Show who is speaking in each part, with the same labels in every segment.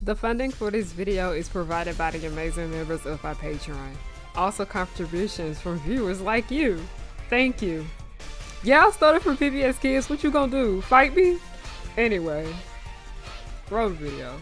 Speaker 1: The funding for this video is provided by the amazing members of our Patreon. Also contributions from viewers like you. Thank you. Y'all started from PBS Kids, what you gonna do? Fight me? Anyway, roll the video.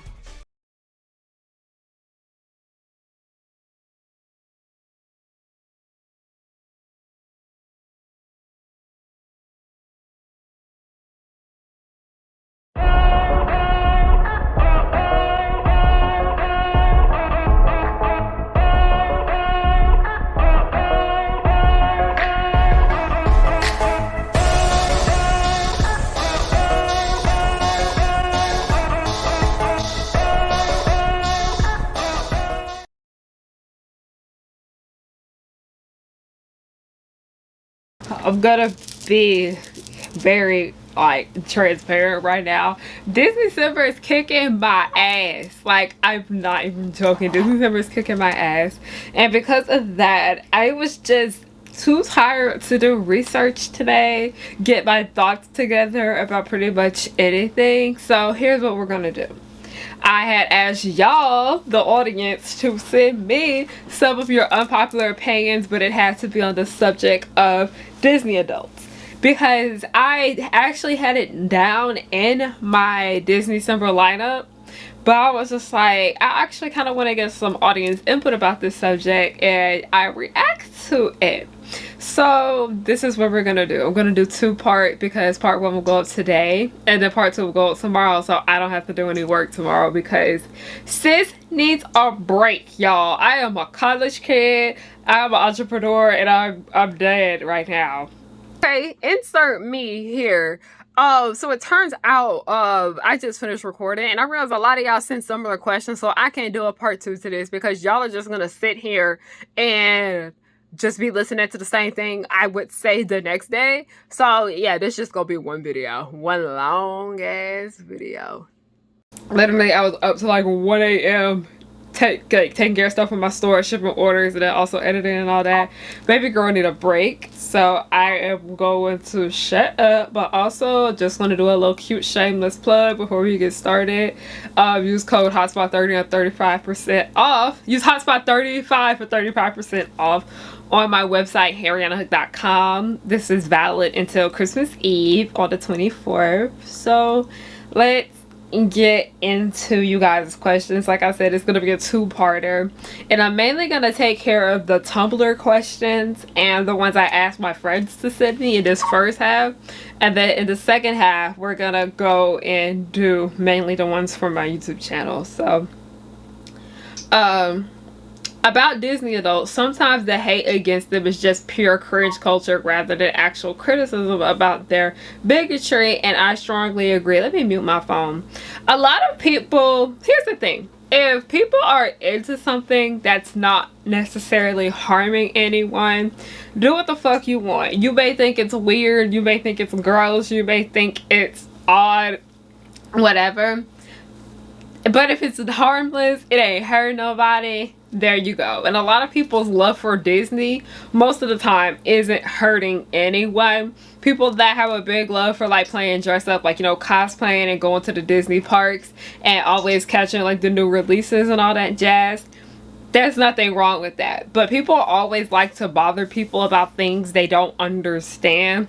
Speaker 1: I'm gonna be very transparent right now. Disney December is kicking my ass. Like, I'm not even joking. Disney December is kicking my ass. And because of that, I was just too tired to do research today, get my thoughts together about pretty much anything. So here's what we're gonna do. I had asked y'all, the audience, to send me some of your unpopular opinions, but it had to be on the subject of Disney adults. Because I actually had it down in my Disney December lineup, but I was just like, I actually kind of want to get some audience input about this subject, and I react to it. So this is what we're gonna do. I'm gonna do two-part because part one will go up today and then part two will go up tomorrow, so I don't have to do any work tomorrow because sis needs a break, y'all. I am a college kid, I'm an entrepreneur, and I'm dead right now. Okay, insert me here. So it turns out I just finished recording and I realized a lot of y'all sent similar questions, so I can't do a part two to this because y'all are just gonna sit here and just be listening to the same thing I would say the next day. So yeah, this just gonna be one video, one long ass video. Literally I was up to like 1 a.m. taking care of stuff in my store, shipping orders, and then also editing and all that. Baby girl need a break, so I am going to shut up, but also just going to do a little cute shameless plug before we get started. Use code HOTSPOT30 on 35% off. Use HOTSPOT35 for 35% off on my website, harriyannahook.com. This is valid until Christmas Eve on the 24th. So let's get into you guys' questions. Like I said, it's gonna be a two-parter, and I'm mainly gonna take care of the Tumblr questions and the ones I asked my friends to send me in this first half, and then in the second half we're gonna go and do mainly the ones from my YouTube channel. So about Disney adults, sometimes the hate against them is just pure cringe culture rather than actual criticism about their bigotry, and I strongly agree. Let me mute my phone. A lot of people, here's the thing, if people are into something that's not necessarily harming anyone, do what the fuck you want. You may think it's weird, you may think it's gross, you may think it's odd, whatever, but if it's harmless, it ain't hurt nobody, there you go. And a lot of people's love for Disney most of the time isn't hurting anyone. People that have a big love for like playing dress up, like, you know, cosplaying and going to the Disney parks and always catching like the new releases and all that jazz, there's nothing wrong with that. But people always like to bother people about things they don't understand.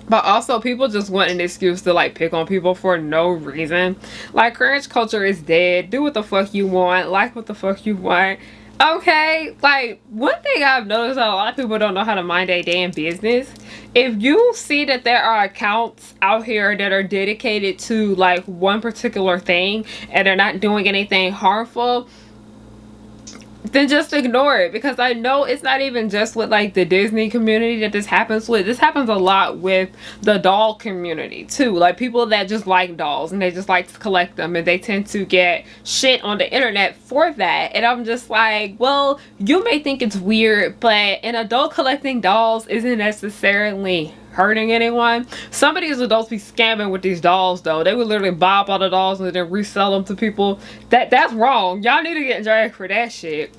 Speaker 1: But also people just want an excuse to like pick on people for no reason. Like, cringe culture is dead. Do what the fuck you want. Like what the fuck you want. Okay, like, one thing I've noticed that a lot of people don't know how to mind their damn business. If you see that there are accounts out here that are dedicated to like one particular thing and they're not doing anything harmful, then just ignore it. Because I know it's not even just with like the Disney community that this happens with. This happens a lot with the doll community too. Like, people that just like dolls and they just like to collect them, and they tend to get shit on the internet for that. And I'm just like, well, you may think it's weird, but an adult collecting dolls isn't necessarily hurting anyone. Some of these adults be scamming with these dolls though. They would literally buy up all the dolls and then resell them to people. That's wrong. Y'all need to get dragged for that shit.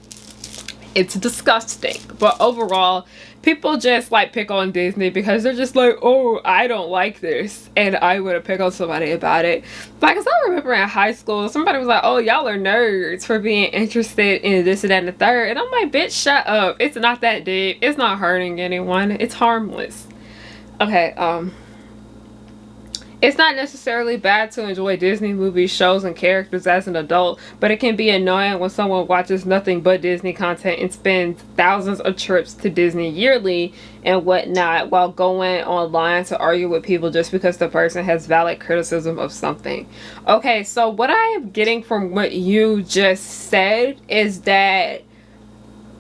Speaker 1: It's disgusting. But overall, people just like pick on Disney because they're just like, oh, I don't like this, and I would have picked on somebody about it. Like, cause I remember in high school, somebody was like, oh, y'all are nerds for being interested in this and that and the third, and I'm like, bitch, shut up. It's not that deep. It's not hurting anyone. It's harmless. Okay, it's not necessarily bad to enjoy Disney movies, shows, and characters as an adult, but it can be annoying when someone watches nothing but Disney content and spends thousands of trips to Disney yearly and whatnot while going online to argue with people just because the person has valid criticism of something. Okay, so what I am getting from what you just said is that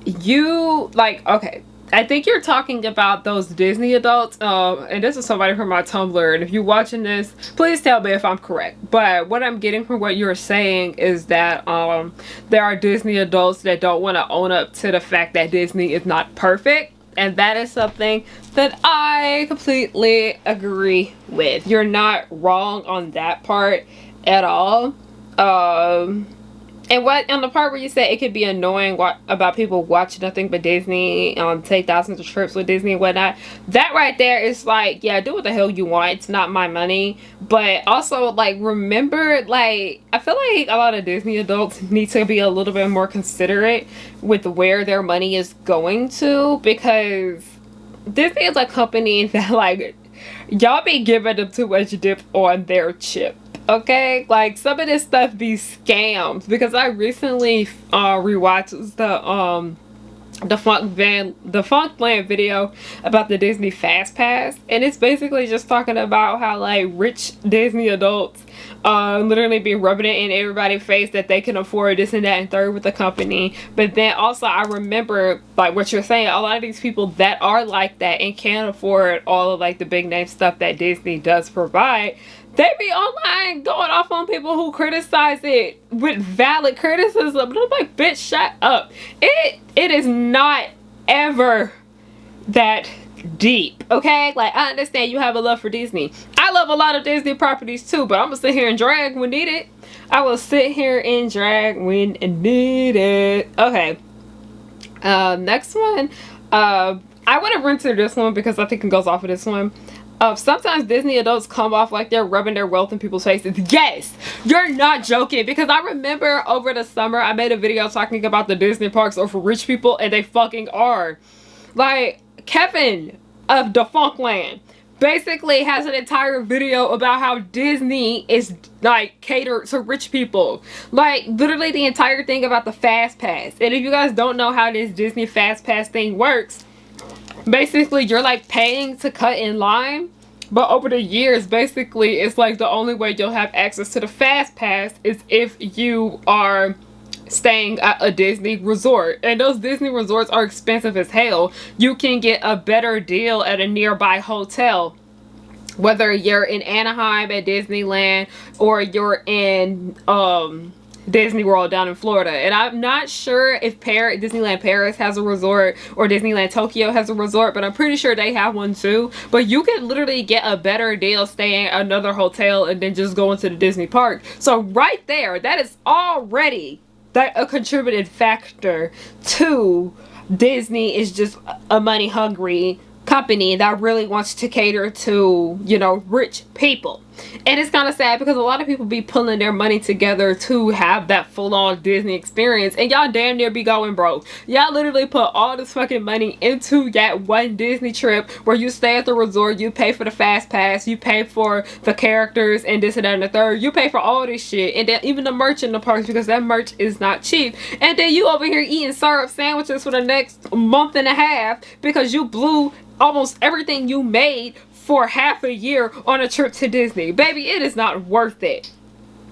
Speaker 1: you, like, okay, I think you're talking about those Disney adults, and this is somebody from my Tumblr, and if you're watching this, please tell me if I'm correct. But what I'm getting from what you're saying is that there are Disney adults that don't want to own up to the fact that Disney is not perfect, and that is something that I completely agree with. You're not wrong on that part at all. And what on the part where you said it could be annoying about people watching nothing but Disney, take thousands of trips with Disney and whatnot, that right there is like, yeah, do what the hell you want. It's not my money. But also, like, remember, like, I feel like a lot of Disney adults need to be a little bit more considerate with where their money is going to, because Disney is a company that, like, y'all be giving them too much dip on their chip. Okay, like, some of this stuff be scams, because I recently rewatched the Funkland video about the Disney Fast Pass, and it's basically just talking about how, like, rich Disney adults literally be rubbing it in everybody's face that they can afford this and that and third with the company. But then also I remember, like, what you're saying, a lot of these people that are like that and can't afford all of, like, the big name stuff that Disney does provide, they be online going off on people who criticize it with valid criticism. And I'm like, bitch, shut up. It is not ever that deep, okay? Like, I understand you have a love for Disney. I love a lot of Disney properties too, but I'm gonna sit here and drag when needed. I will sit here and drag when needed. Okay. Next one. I want to run through this one because I think it goes off of this one. Sometimes Disney adults come off like they're rubbing their wealth in people's faces. Yes, you're not joking, because I remember over the summer I made a video talking about the Disney parks are for rich people, and they fucking are. Like, Kevin of Defunctland basically has an entire video about how Disney is, like, catered to rich people. Like, literally the entire thing about the Fast Pass. And if you guys don't know how this Disney Fast Pass thing works, basically you're, like, paying to cut in line, but over the years, basically, it's like the only way you'll have access to the Fast Pass is if you are staying at a Disney resort. And those Disney resorts are expensive as hell. You can get a better deal at a nearby hotel, whether you're in Anaheim at Disneyland or you're in Disney World down in Florida. And I'm not sure if Disneyland Paris has a resort or Disneyland Tokyo has a resort, but I'm pretty sure they have one too. But you can literally get a better deal staying at another hotel and then just going to the Disney park. So right there, that is already a contributing factor to Disney is just a money hungry company that really wants to cater to, you know, rich people. And it's kind of sad because a lot of people be pulling their money together to have that full-on Disney experience, and y'all damn near be going broke. Y'all literally put all this fucking money into that one Disney trip where you stay at the resort, you pay for the Fast Pass, you pay for the characters and this and that and the third, you pay for all this shit, and then even the merch in the parks, because that merch is not cheap. And then you over here eating syrup sandwiches for the next month and a half because you blew almost everything you made for half a year on a trip to Disney. Baby, it is not worth it.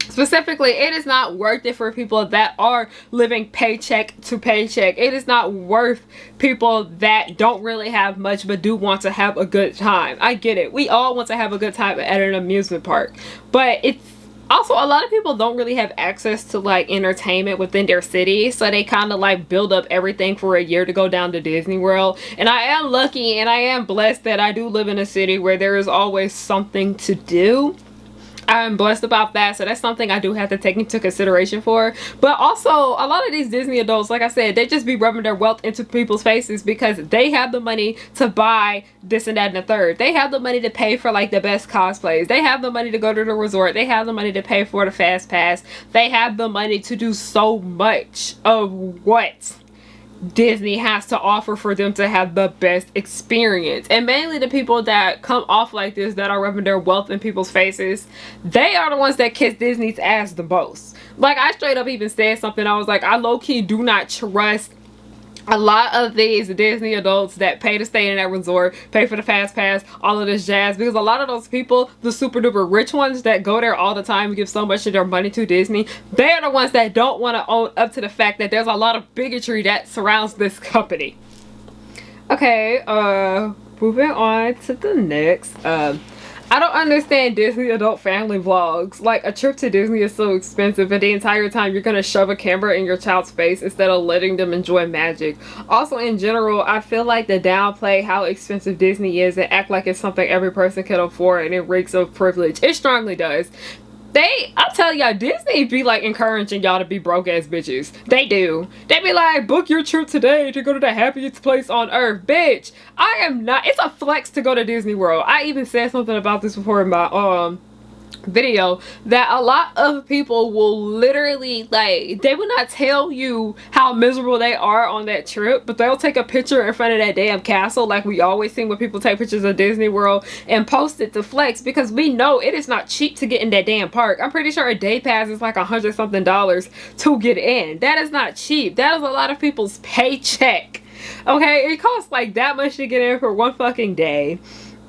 Speaker 1: Specifically, it is not worth it for people that are living paycheck to paycheck. It is not worth people that don't really have much but do want to have a good time. I get it. We all want to have a good time at an amusement park. But it's also, a lot of people don't really have access to, like, entertainment within their city, so they kind of, like, build up everything for a year to go down to Disney World. And I am lucky and I am blessed that I do live in a city where there is always something to do. I'm blessed about that, so that's something I do have to take into consideration for. But also, a lot of these Disney adults, like I said, they just be rubbing their wealth into people's faces because they have the money to buy this and that and the third. They have the money to pay for like the best cosplays. They have the money to go to the resort. They have the money to pay for the fast pass. They have the money to do so much of what Disney has to offer for them to have the best experience. And mainly the people that come off like this, that are rubbing their wealth in people's faces, they are the ones that kiss Disney's ass the most. Like, I straight up even said something. I was like, I low-key do not trust a lot of these Disney adults that pay to stay in that resort, pay for the fast pass, all of this jazz, because a lot of those people, the super duper rich ones that go there all the time and give so much of their money to Disney, they're the ones that don't want to own up to the fact that there's a lot of bigotry that surrounds this company. Okay, moving on to the next. I don't understand Disney adult family vlogs. Like, a trip to Disney is so expensive, and the entire time you're gonna shove a camera in your child's face instead of letting them enjoy magic. Also, in general, I feel like they downplay how expensive Disney is and act like it's something every person can afford, and it reeks of privilege. It strongly does. I'm telling y'all, Disney be like encouraging y'all to be broke ass bitches. They do. They be like, book your trip today to go to the happiest place on earth. Bitch, I am not. It's a flex to go to Disney World. I even said something about this before in my video, that a lot of people will literally, like, they will not tell you how miserable they are on that trip, but they'll take a picture in front of that damn castle, like we always see when people take pictures of Disney World, and post it to flex, because we know it is not cheap to get in that damn park. I'm pretty sure a day pass is like $100 something to get in. That is not cheap. That is a lot of people's paycheck. Okay, it costs like that much to get in for one fucking day,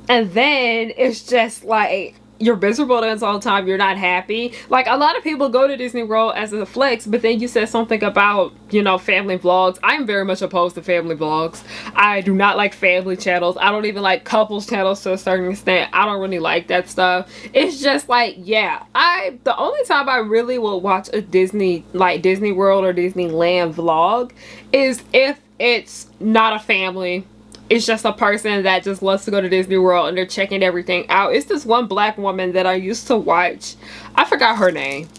Speaker 1: and then it's just like, you're miserable the entire time, you're not happy. Like, a lot of people go to Disney World as a flex, but then you said something about, you know, family vlogs. I'm very much opposed to family vlogs. I do not like family channels. I don't even like couples channels to a certain extent. I don't really like that stuff. It's just like, yeah, the only time I really will watch a Disney, like Disney World or Disneyland vlog, is if it's not a family. It's just a person that just loves to go to Disney World and they're checking everything out. It's this one black woman that I used to watch. I forgot her name,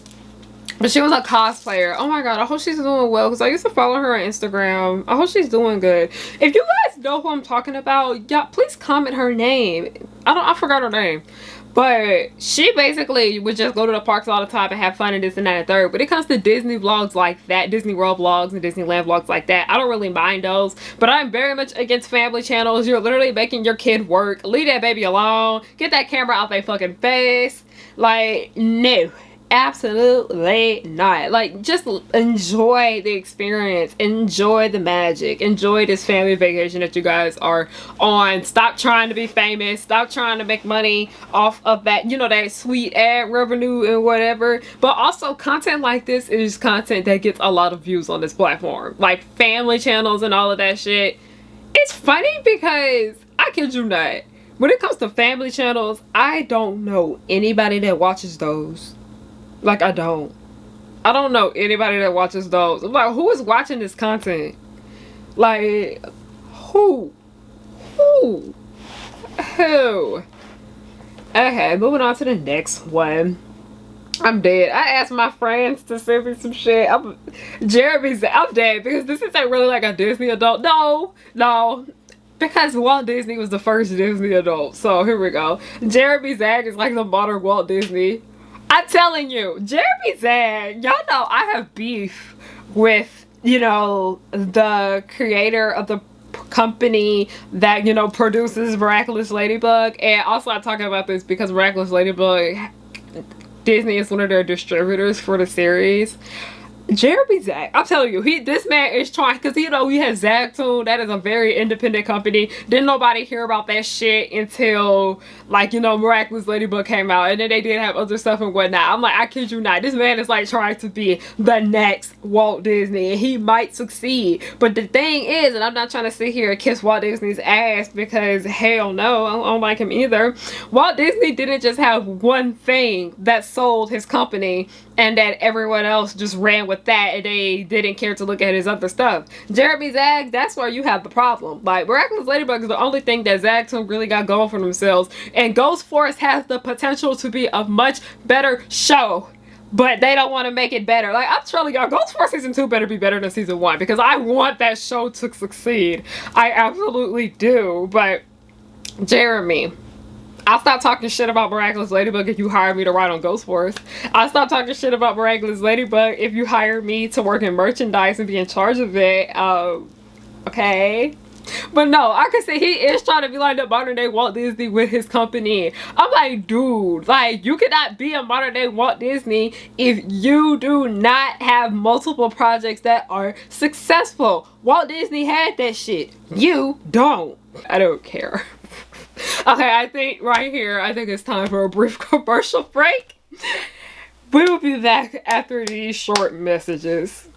Speaker 1: but she was a cosplayer. Oh my god, I hope she's doing well, because I used to follow her on Instagram. I hope she's doing good. If you guys know who I'm talking about, y'all please comment her name. I forgot her name. But she basically would just go to the parks all the time and have fun and this and that and third. But it comes to Disney vlogs like that, Disney World vlogs and Disneyland vlogs like that, I don't really mind those. But I'm very much against family channels. You're literally making your kid work. Leave that baby alone. Get that camera out their fucking face. Like, no. Absolutely not. Like, just enjoy the experience, enjoy the magic, enjoy this family vacation that you guys are on. Stop trying to be famous, stop trying to make money off of that, you know, that sweet ad revenue and whatever. But also, content like this is content that gets a lot of views on this platform, like family channels and all of that shit. It's funny because, I kid you not, when it comes to family channels, I don't know anybody that watches those. Like, I don't know anybody that watches those. I'm like, who is watching this content? Like, who? Okay, moving on to the next one. I'm dead. I asked my friends to send me some shit. I'm dead, because this isn't really like a Disney adult. No. Because Walt Disney was the first Disney adult. So, here we go. Jeremy Zag is like the modern Walt Disney. I'm telling you, Jeremy Zag, y'all know I have beef with, you know, the creator of the company that, you know, produces Miraculous Ladybug. And also I'm talking about this because Miraculous Ladybug, Disney is one of their distributors for the series. Jeremy Zag, I'm telling you, this man is trying, because you know, he has Zagtoon. That is a very independent company. Didn't nobody hear about that shit until, like, you know, Miraculous Ladybug came out, and then they did have other stuff and whatnot. I'm like, I kid you not, this man is like trying to be the next Walt Disney, and he might succeed. But the thing is, and I'm not trying to sit here and kiss Walt Disney's ass, because hell no, I don't like him either. Walt Disney didn't just have one thing that sold his company and that everyone else just ran with with that and they didn't care to look at his other stuff. Jeremy Zag, that's where you have the problem. Like, Miraculous Ladybug is the only thing that Zagtoon really got going for themselves, and Ghost Force has the potential to be a much better show, but they don't want to make it better. Like, I'm telling y'all, Ghost Force season 2 better be better than season 1, because I want that show to succeed. I absolutely do. But Jeremy, I'll stop talking shit about Miraculous Ladybug if you hire me to write on Ghost Force. I'll stop talking shit about Miraculous Ladybug if you hire me to work in merchandise and be in charge of it. Okay? But no, I can say he is trying to be like the modern day Walt Disney with his company. I'm like, dude, like, you cannot be a modern day Walt Disney if you do not have multiple projects that are successful. Walt Disney had that shit. You don't. I don't care. Okay, I think right here, I think it's time for a brief commercial break. We will be back after these short messages.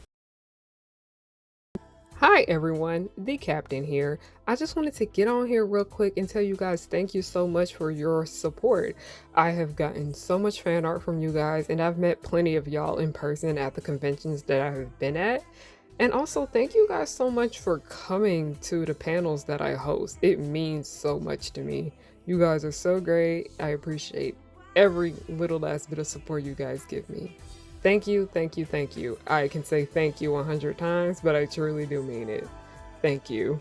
Speaker 1: Hi everyone, the captain here. I just wanted to get on here real quick and tell you guys thank you so much for your support. I have gotten so much fan art from you guys, and I've met plenty of y'all in person at the conventions that I have been at. And also, thank you guys so much for coming to the panels that I host. It means so much to me. You guys are so great. I appreciate every little last bit of support you guys give me. Thank you, thank you, thank you. I can say thank you 100 times, but I truly do mean it. Thank you.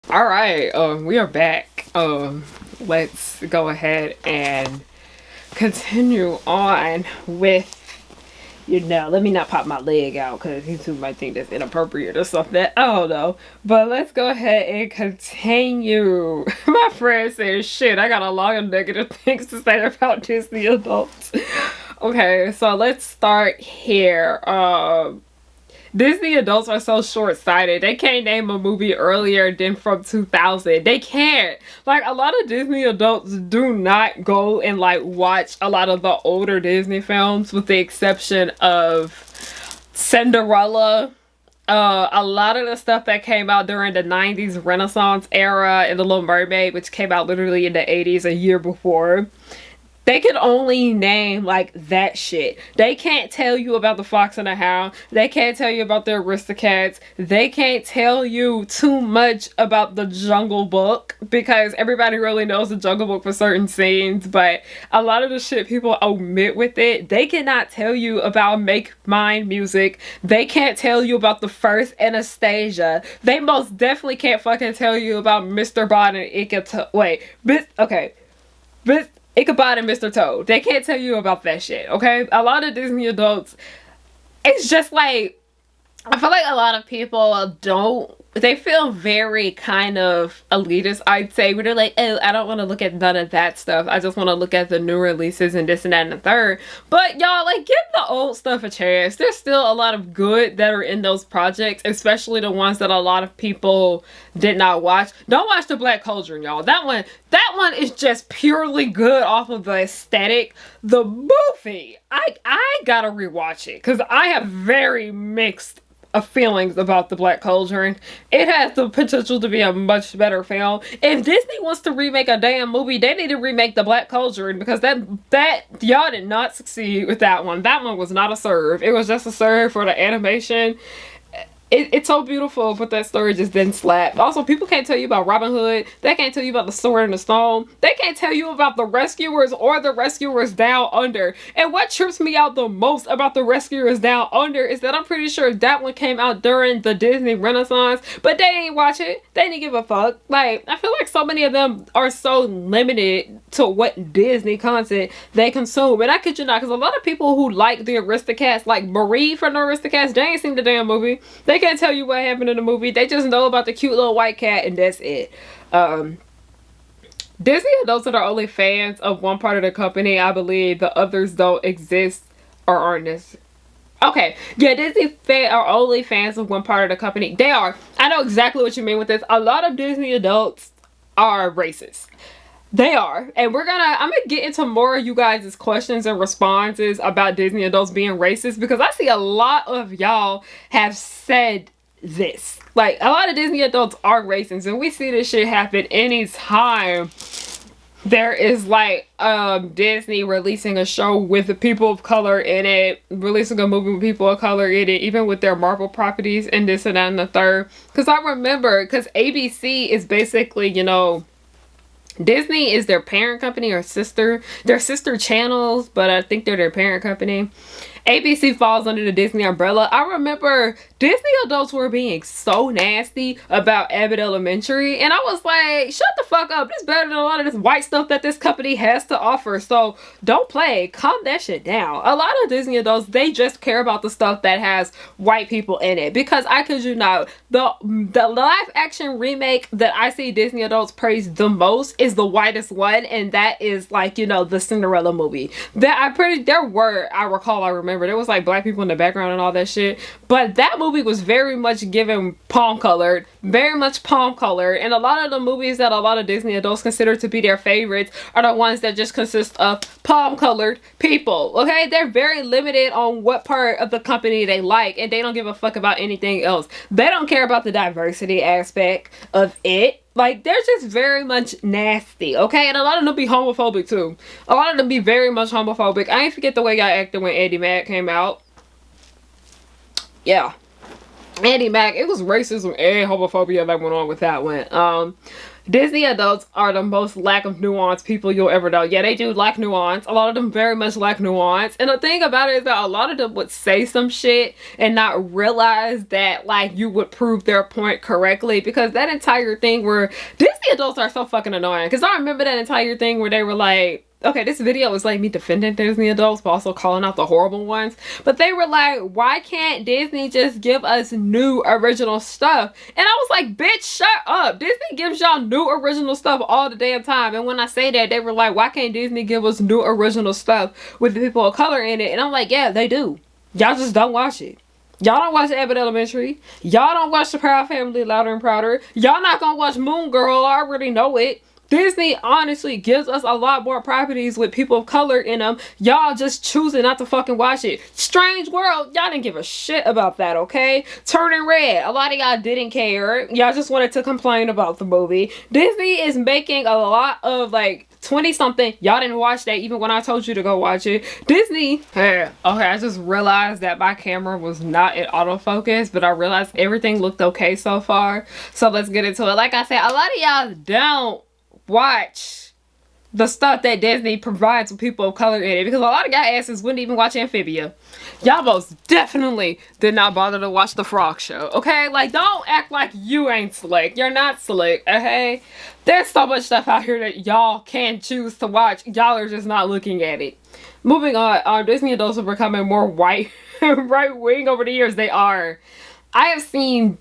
Speaker 1: All right, we are back. Let's go ahead and continue on with, you know, let me not pop my leg out because YouTube might think that's inappropriate or something. I don't know. But let's go ahead and continue. My friend says, shit, I got a lot of negative things to say about Disney adults. Okay, so let's start here. Disney adults are so short-sighted. They can't name a movie earlier than from 2000. They can't. Like, a lot of Disney adults do not go and, like, watch a lot of the older Disney films, with the exception of Cinderella. A lot of the stuff that came out during the 90s Renaissance era and The Little Mermaid, which came out literally in the 80s, a year before. They can only name, like, that shit. They can't tell you about the Fox and the Hound. They can't tell you about the Aristocats. They can't tell you too much about the Jungle Book, because everybody really knows the Jungle Book for certain scenes, but a lot of the shit people omit with it. They cannot tell you about Make Mine Music. They can't tell you about the first Anastasia. They most definitely can't fucking tell you about Mr. Bond and Ichabod. Wait, Ichabod and Mr. Toad. They can't tell you about that shit, okay? A lot of Disney adults, it's just like, I feel like a lot of people don't, they feel very kind of elitist, I'd say, where they're like, oh, I don't want to look at none of that stuff. I just want to look at the new releases and this and that and the third. But y'all, like, give the old stuff a chance. There's still a lot of good that are in those projects, especially the ones that a lot of people did not watch. Don't watch the Black Cauldron, y'all. That one is just purely good off of the aesthetic. The movie, I gotta rewatch it because I have very mixed feelings about the Black Cauldron. It has the potential to be a much better film. If Disney wants to remake a damn movie, they need to remake the Black Cauldron, because that y'all did not succeed with that one. That one was not a serve. It was just a serve for the animation. It's so beautiful, but that story just didn't slap. Also, people can't tell you about Robin Hood. They can't tell you about the Sword and the Stone. They can't tell you about the Rescuers or the Rescuers Down Under. And what trips me out the most about the Rescuers Down Under is that I'm pretty sure that one came out during the Disney Renaissance, but they ain't watch it. They didn't give a fuck. Like, I feel like so many of them are so limited to what Disney content they consume. And I kid you not, because a lot of people who like the Aristocats, like Marie from the Aristocats, they ain't seen the damn movie. They can't tell you what happened in the movie. They just know about the cute little white cat, and that's it. Disney adults are only fans of one part of the company. I believe the others don't exist or aren't necessary. Okay, yeah, Disney are only fans of one part of the company. They are. I know exactly what you mean with this. A lot of Disney adults are racist. They are. And I'm gonna get into more of you guys' questions and responses about Disney adults being racist, because I see a lot of y'all have said this. Like, a lot of Disney adults are racist, and we see this shit happen anytime there is like Disney releasing a show with the people of color in it, releasing a movie with people of color in it, even with their Marvel properties and this and that and the third. Because I remember, because ABC is basically, you know, Disney is their parent company or sister. They're sister channels, but I think they're their parent company. ABC falls under the Disney umbrella. I remember Disney adults were being so nasty about Abbott Elementary, and I was like, shut the fuck up. This is better than a lot of this white stuff that this company has to offer. So don't play. Calm that shit down. A lot of Disney adults, they just care about the stuff that has white people in it. Because I kid you not, the live action remake that I see Disney adults praise the most is the whitest one, and that is, like, you know, the Cinderella movie. That I remember there was like black people in the background and all that shit, but that movie was very much given palm colored, very much palm colored. And a lot of the movies that a lot of Disney adults consider to be their favorites are the ones that just consist of palm colored people. Okay, they're very limited on what part of the company they like, and they don't give a fuck about anything else. They don't care about the diversity aspect of it. Like, they're just very much nasty, okay? And a lot of them be homophobic, too. A lot of them be very much homophobic. I ain't forget the way y'all acted when Andy Mack came out. Yeah. Andy Mack, it was racism and homophobia that went on with that one. Disney adults are the most lack of nuance people you'll ever know. Yeah, they do lack nuance. A lot of them very much lack nuance. And the thing about it is that a lot of them would say some shit and not realize that, like, you would prove their point correctly. Because that entire thing where Disney adults are so fucking annoying. Because I remember that entire thing where they were like, okay, this video is like me defending Disney adults, but also calling out the horrible ones. But they were like, why can't Disney just give us new original stuff? And I was like, bitch, shut up. Disney gives y'all new original stuff all the damn time. And when I say that, they were like, why can't Disney give us new original stuff with the people of color in it? And I'm like, yeah, they do. Y'all just don't watch it. Y'all don't watch Abbott Elementary. Y'all don't watch The Proud Family, Louder and Prouder. Y'all not gonna watch Moon Girl. I already know it. Disney honestly gives us a lot more properties with people of color in them. Y'all just choosing not to fucking watch it. Strange World, y'all didn't give a shit about that, okay? Turning Red, a lot of y'all didn't care. Y'all just wanted to complain about the movie. Disney is making a lot of, like, 20-something. Y'all didn't watch that even when I told you to go watch it. Disney, okay, I just realized that my camera was not in autofocus, but I realized everything looked okay so far. So let's get into it. Like I said, a lot of y'all don't watch the stuff that Disney provides with people of color in it, because a lot of y'all asses wouldn't even watch Amphibia. Y'all most definitely did not bother to watch The Frog Show, okay? Like, don't act like you ain't slick. You're not slick, okay? There's so much stuff out here that y'all can choose to watch. Y'all are just not looking at it. Moving on, Disney adults are becoming more white, right-wing over the years. They are. I have seen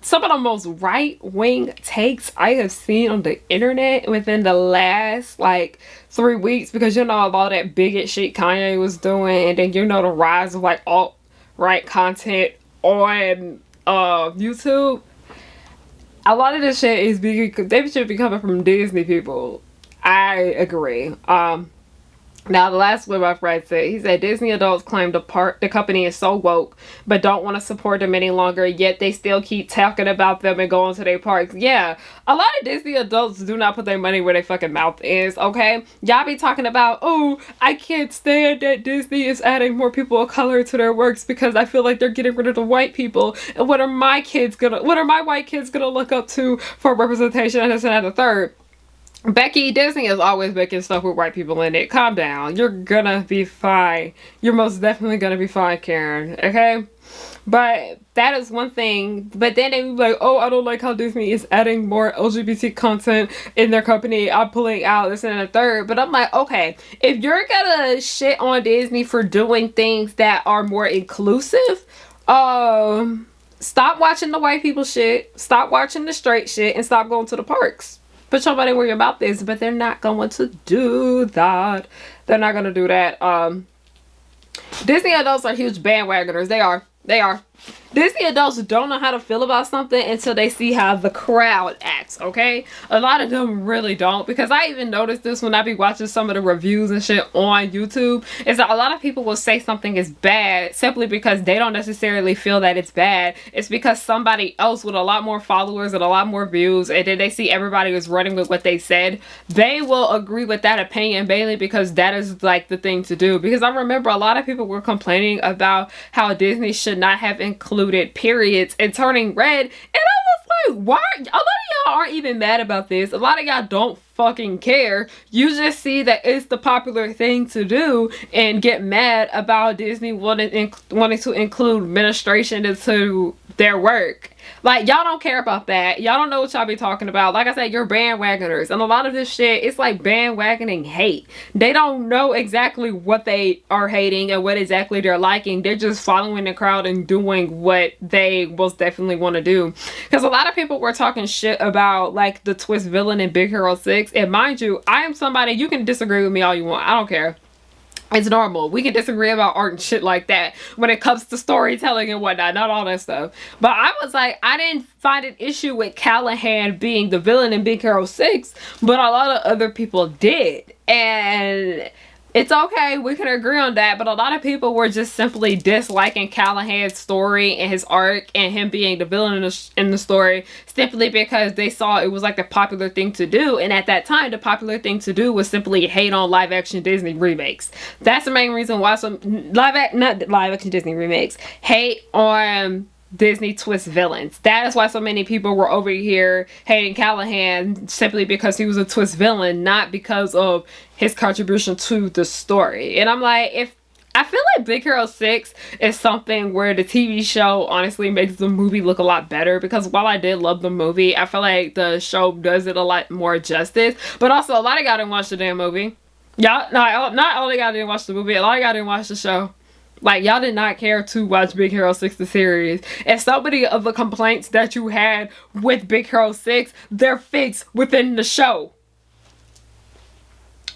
Speaker 1: some of the most right-wing takes I have seen on the internet within the last, like, 3 weeks, because, you know, all that bigot shit Kanye was doing, and then, you know, the rise of, like, alt-right content on YouTube. A lot of this shit is they should be coming from Disney people. I agree. Now, the last one my friend said, he said, Disney adults claim the company is so woke, but don't want to support them any longer, yet they still keep talking about them and going to their parks. Yeah, a lot of Disney adults do not put their money where their fucking mouth is, okay? Y'all be talking about, oh, I can't stand that Disney is adding more people of color to their works because I feel like they're getting rid of the white people. And what are my white kids gonna look up to for representation and this and that and the third? Becky, Disney is always making stuff with white people in it. Calm down. You're gonna be fine. You're most definitely gonna be fine, Karen. Okay? But that is one thing. But then they be like, oh, I don't like how Disney is adding more LGBT content in their company. I'm pulling out this and the third. But I'm like, okay, if you're gonna shit on Disney for doing things that are more inclusive, stop watching the white people shit, stop watching the straight shit, and stop going to the parks. Put your money where your mouth is, but they're not going to do that. They're not going to do that. Disney adults are huge bandwagoners. They are. They are. Disney adults don't know how to feel about something until they see how the crowd acts, okay? A lot of them really don't, because I even noticed this when I be watching some of the reviews and shit on YouTube, is that a lot of people will say something is bad simply because they don't necessarily feel that it's bad. It's because somebody else with a lot more followers and a lot more views, and then they see everybody is running with what they said, they will agree with that opinion mainly because that is like the thing to do. Because I remember a lot of people were complaining about how Disney should not have included periods and turning red, and I was like, why? A lot of y'all aren't even mad about this. A lot of y'all don't fucking care. You just see that it's the popular thing to do and get mad about Disney wanting to include menstruation into their work. Like, y'all don't care about that. Y'all don't know what y'all be talking about. Like I said, you're bandwagoners. And a lot of this shit, it's like bandwagoning hate. They don't know exactly what they are hating and what exactly they're liking. They're just following the crowd and doing what they most definitely want to do. Because a lot of people were talking shit about, like, the twist villain in Big Hero 6. And mind you, I am somebody, you can disagree with me all you want. I don't care. It's normal. We can disagree about art and shit like that when it comes to storytelling and whatnot, not all that stuff. But I was like, I didn't find an issue with Callahan being the villain in Big Hero 6, but a lot of other people did. And it's okay, we can agree on that, but a lot of people were just simply disliking Callahan's story and his arc and him being the villain in the story simply because they saw it was like the popular thing to do, and at that time the popular thing to do was simply hate on live action Disney remakes. That's the main reason why some not live action Disney remakes, hate on Disney twist villains. That is why so many people were over here hating Callahan simply because he was a twist villain, not because of his contribution to the story. And I'm like, if I feel like Big Hero 6 is something where the TV show honestly makes the movie look a lot better, because while I did love the movie, I feel like the show does it a lot more justice. But also, a lot of y'all didn't watch the damn movie. Y'all, not only y'all didn't watch the movie, a lot of y'all didn't watch the show. Like, y'all did not care to watch Big Hero 6 the series. And so many of the complaints that you had with Big Hero 6, they're fixed within the show.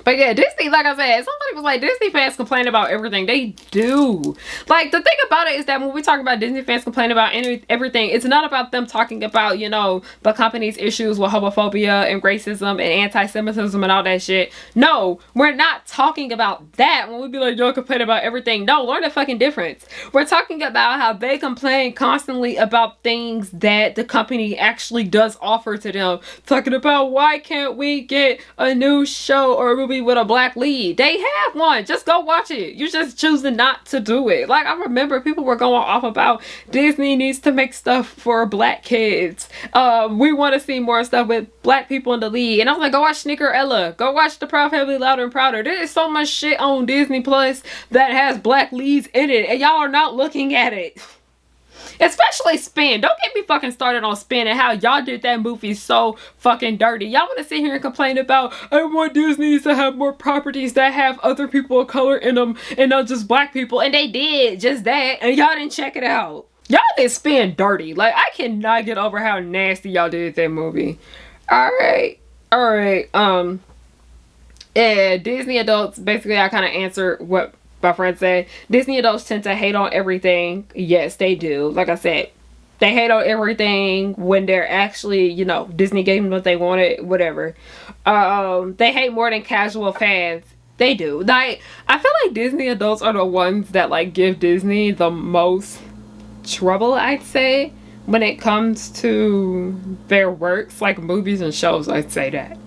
Speaker 1: But yeah, Disney, like I said, somebody was like, Disney fans complain about everything. They do. Like, the thing about it is that when we talk about Disney fans complaining about everything, it's not about them talking about, you know, the company's issues with homophobia and racism and anti-Semitism and all that shit. No, we're not talking about that when we be like, y'all complain about everything. No, learn the fucking difference. We're talking about how they complain constantly about things that the company actually does offer to them. Talking about, why can't we get a new show or a movie with a black lead? They have one. Just go watch it. You're just choosing not to do it. Like, I remember people were going off about Disney needs to make stuff for black kids. We want to see more stuff with black people in the lead. And I was like, go watch Snickerella. Go watch The Proud Family Louder and Prouder. There is so much shit on Disney Plus that has black leads in it, and y'all are not looking at it. Especially Spin. Don't get me fucking started on Spin and how y'all did that movie so fucking dirty. Y'all want to sit here and complain about, I want Disney to have more properties that have other people of color in them and not just black people. And they did just that, and y'all didn't check it out. Y'all did Spin dirty. Like, I cannot get over how nasty y'all did that movie. Alright. Yeah, Disney adults, basically I kind of answered what my friend said. Disney adults tend to hate on everything. Yes, they do. Like I said, they hate on everything when they're actually, you know, Disney gave them what they wanted, whatever. They hate more than casual fans. They do. Like, I feel like Disney adults are the ones that like give Disney the most trouble, I'd say, when it comes to their works, like movies and shows. I'd say that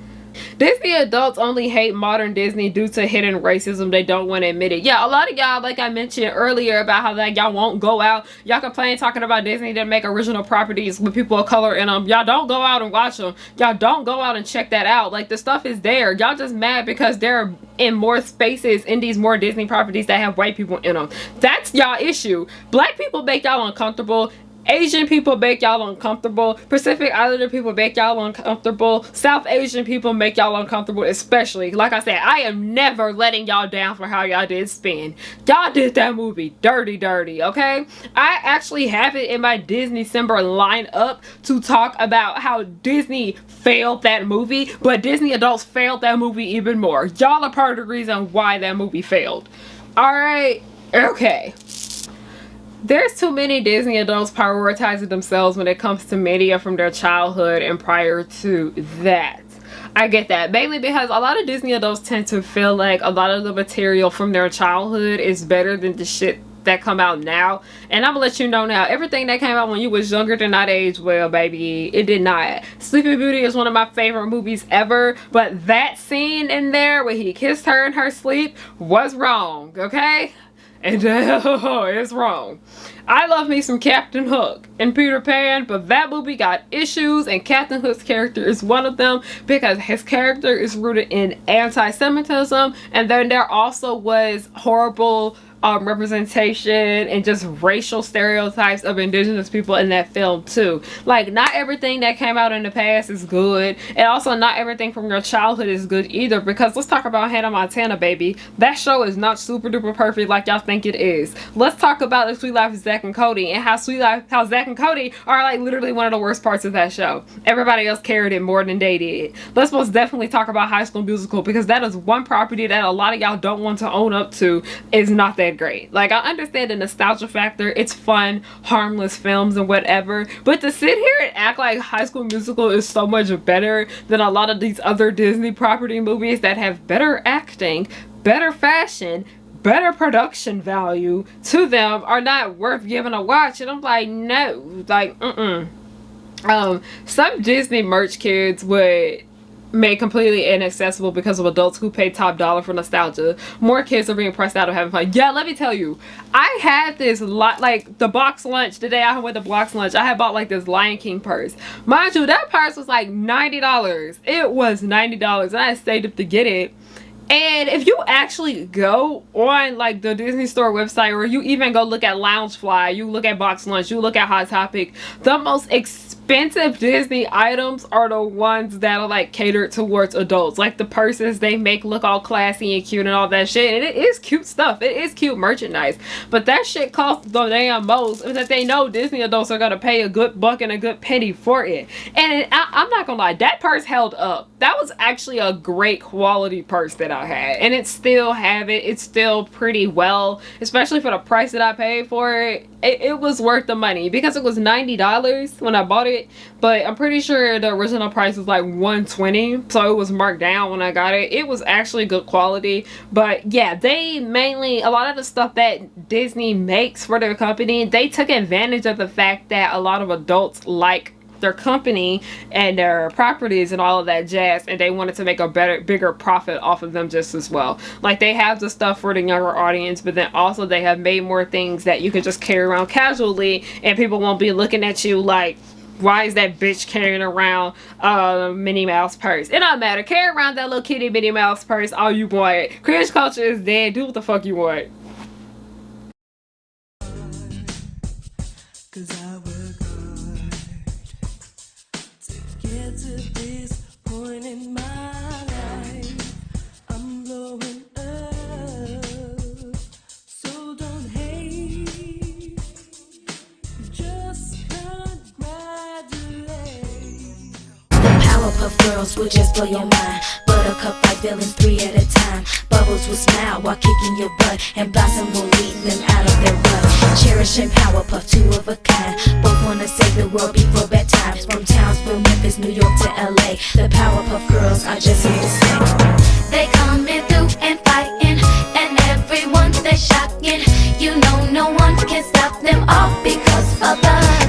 Speaker 1: Disney adults only hate modern Disney due to hidden racism. They don't want to admit it. Yeah, a lot of y'all, like I mentioned earlier about how like y'all won't go out. Y'all complain talking about Disney didn't make original properties with people of color in them. Y'all don't go out and watch them. Y'all don't go out and check that out. Like, the stuff is there. Y'all just mad because they're in more spaces in these more Disney properties that have white people in them. That's y'all issue. Black people make y'all uncomfortable. Asian people make y'all uncomfortable. Pacific Islander people make y'all uncomfortable. South Asian people make y'all uncomfortable, especially. Like I said, I am never letting y'all down for how y'all did Spin. Y'all did that movie dirty, okay? I actually have it in my Disney December lineup to talk about how Disney failed that movie, but Disney adults failed that movie even more. Y'all are part of the reason why that movie failed. Alright, okay. There's too many Disney adults prioritizing themselves when it comes to media from their childhood and prior to that. I get that. Mainly because a lot of Disney adults tend to feel like a lot of the material from their childhood is better than the shit that come out now. And I'm gonna let you know now, everything that came out when you was younger did not age well, baby. It did not. Sleeping Beauty is one of my favorite movies ever, but that scene in there where he kissed her in her sleep was wrong, okay? And it's wrong. I love me some Captain Hook and Peter Pan, but that movie got issues, and Captain Hook's character is one of them because his character is rooted in anti-Semitism, and then there also was horrible representation and just racial stereotypes of indigenous people in that film too. Like, not everything that came out in the past is good, and also not everything from your childhood is good either, because let's talk about Hannah Montana, baby. That show is not super duper perfect like y'all think it is. Let's talk about The Sweet Life of Zack and Cody, and how Zack and Cody are like literally one of the worst parts of that show. Everybody else carried it more than they did. Let's most definitely talk about High School Musical, because that is one property that a lot of y'all don't want to own up to. Is not that great. Like, I understand the nostalgia factor, it's fun, harmless films and whatever, but to sit here and act like High School Musical is so much better than a lot of these other Disney property movies that have better acting, better fashion, better production value to them, are not worth giving a watch. And I'm like, no, like, some Disney merch kids would made completely inaccessible because of adults who pay top dollar for nostalgia. More kids are being pressed out of having fun. Yeah, let me tell you, I had this lot, like the box lunch, the day I went to box lunch, I had bought like this Lion King purse. Mind you, that purse was like $90. It was $90 and I stayed up to get it. And if you actually go on like the Disney Store website, or you even go look at Loungefly, you look at Box Lunch, you look at Hot Topic, the most expensive Disney items are the ones that are like catered towards adults. Like the purses they make look all classy and cute and all that shit. And it is cute stuff. It is cute merchandise. But that shit costs the damn most, because they know Disney adults are gonna pay a good buck and a good penny for it. And I'm not gonna lie, that purse held up. That was actually a great quality purse that I had, and it still have it. It's still pretty well, especially for the price that I paid for it. It was worth the money because it was $90 when I bought it, but I'm pretty sure the original price was like $120, so it was marked down when I got it. It was actually good quality. But yeah, they mainly, a lot of the stuff that Disney makes for their company, they took advantage of the fact that a lot of adults like their company and their properties and all of that jazz, and they wanted to make a bigger profit off of them just as well. Like, they have the stuff for the younger audience, but then also they have made more things that you can just carry around casually and people won't be looking at you like, why is that bitch carrying around a Minnie Mouse purse? It don't matter. Carry around that little kitty Minnie Mouse purse all you want. Cringe culture is dead. Do what the fuck you want.
Speaker 2: Girls will just blow your mind. Buttercup like villains 3 at a time. Bubbles will smile while kicking your butt, and Blossom will lead them out of their rut. Cherish and Powerpuff, 2 of a kind. Both wanna save the world before bedtime. From Townsville, Memphis, New York to LA, the Powerpuff Girls are just here to stay. They coming through and fight You know no one can stop them all because of us.